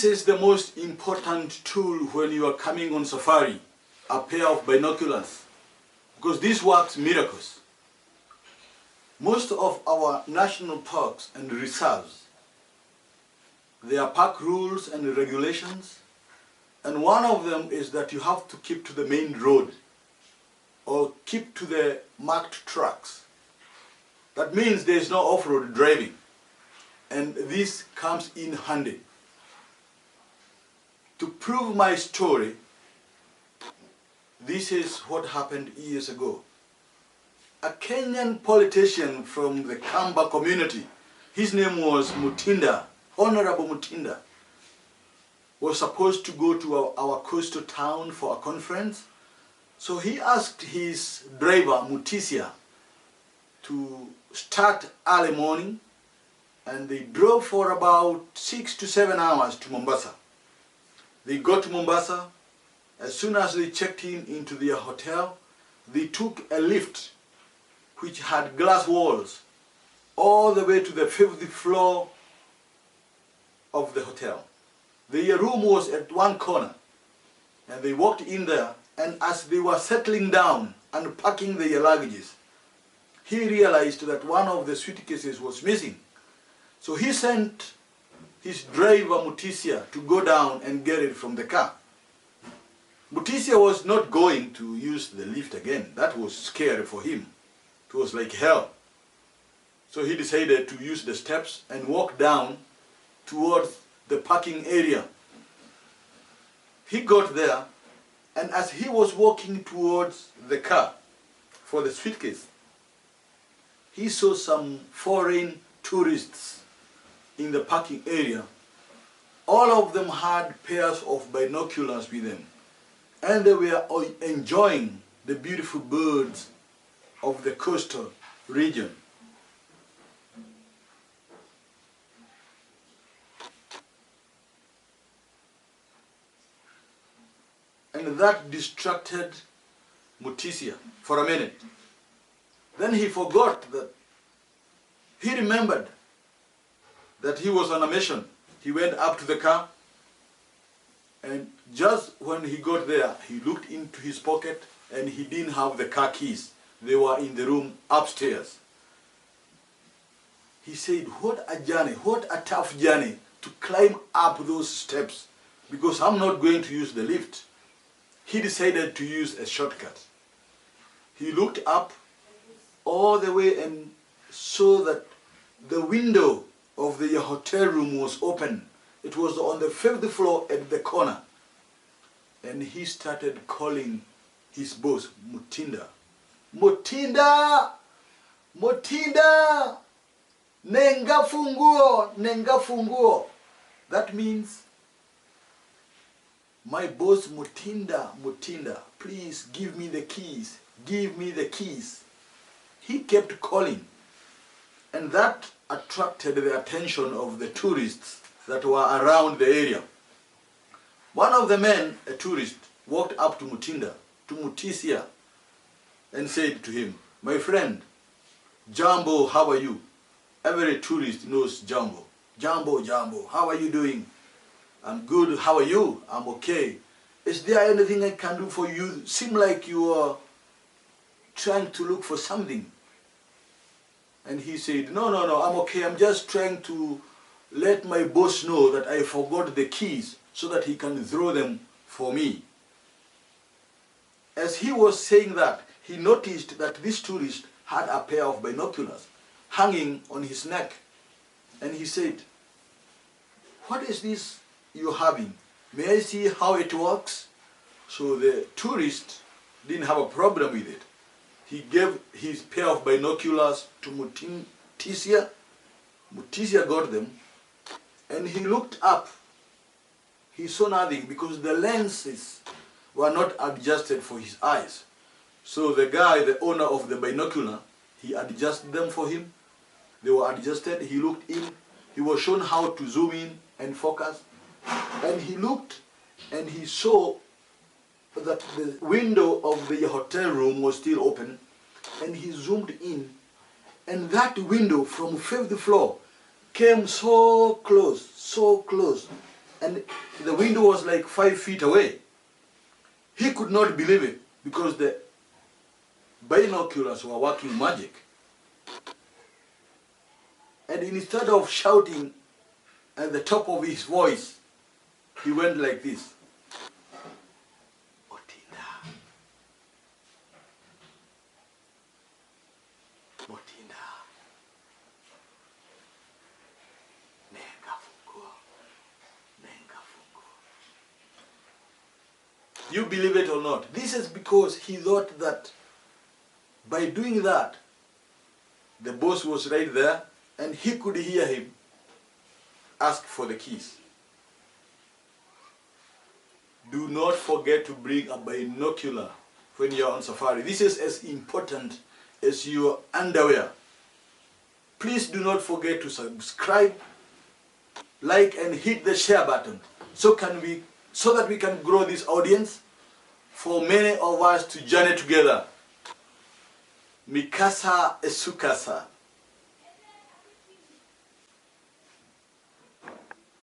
This is the most important tool when you are coming on safari, a pair of binoculars, because this works miracles. Most of our national parks and reserves, there are park rules and regulations, and one of them is that you have to keep to the main road or keep to the marked tracks. That means there is no off-road driving, and this comes in handy. To prove my story, this is what happened years ago. A Kenyan politician from the Kamba community, his name was Mutinda, Honorable Mutinda, was supposed to go to our coastal town for a conference. So he asked his driver, Mutisia, to start early morning, and they drove for about 6 to 7 hours to Mombasa. They got to Mombasa. As soon as they checked into their hotel, they took a lift which had glass walls all the way to the 5th floor of the hotel. Their room was at one corner, and they walked in there, and as they were settling down and packing their luggages, he realized that one of the suitcases was missing. So he sent his driver Mutisia to go down and get it from the car. Mutisia was not going to use the lift again. That was scary for him. It was like hell. So he decided to use the steps and walk down towards the parking area. He got there, and as he was walking towards the car for the suitcase, he saw some foreign tourists in the parking area. All of them had pairs of binoculars with them, and they were enjoying the beautiful birds of the coastal region. And that distracted Mutisia for a minute. Then he forgot that, he remembered that he was on a mission. He went up to the car, and just when he got there, he looked into his pocket and he didn't have the car keys. They were in the room upstairs. He said, what a journey, what a tough journey to climb up those steps, because I'm not going to use the lift. He decided to use a shortcut. He looked up all the way and saw that the window of the hotel room was open. It was on the 5th floor at the corner. And he started calling his boss, Mutinda. Mutinda! Mutinda! Nenga funguo! Nenga funguo! That means, my boss Mutinda, Mutinda, please give me the keys. Give me the keys. He kept calling, and that attracted the attention of the tourists that were around the area. One of the men, a tourist, walked up to Mutinda, to Mutisia, and said to him, my friend, Jambo, how are you? Every tourist knows Jambo. Jambo, Jambo, how are you doing? I'm good, how are you? I'm okay. Is there anything I can do for you? Seem like you are trying to look for something. And he said, no, I'm okay. I'm just trying to let my boss know that I forgot the keys so that he can throw them for me. As he was saying that, he noticed that this tourist had a pair of binoculars hanging on his neck. And he said, what is this you're having? May I see how it works? So the tourist didn't have a problem with it. He gave his pair of binoculars to Mutisia. Mutisia got them, and he looked up. He saw nothing because the lenses were not adjusted for his eyes. So the guy, the owner of the binocular, he adjusted them for him. They were adjusted. He looked in. He was shown how to zoom in and focus. And he looked, and he saw that the window of the hotel room was still open, and he zoomed in, and that window from 5th floor came so close, and the window was like 5 feet away. He could not believe it because the binoculars were working magic. And instead of shouting at the top of his voice, he went like this. Mutinda. Mutinda. Nenga fungo. Nenga fungo. You believe it or not, this is because he thought that by doing that, the boss was right there and he could hear him ask for the keys. Do not forget to bring a binocular when you're on safari. This is as important as your underwear. Please do not forget to subscribe, like, and hit the share button so that we can grow this audience for many of us to journey together. Mikasa esukasa.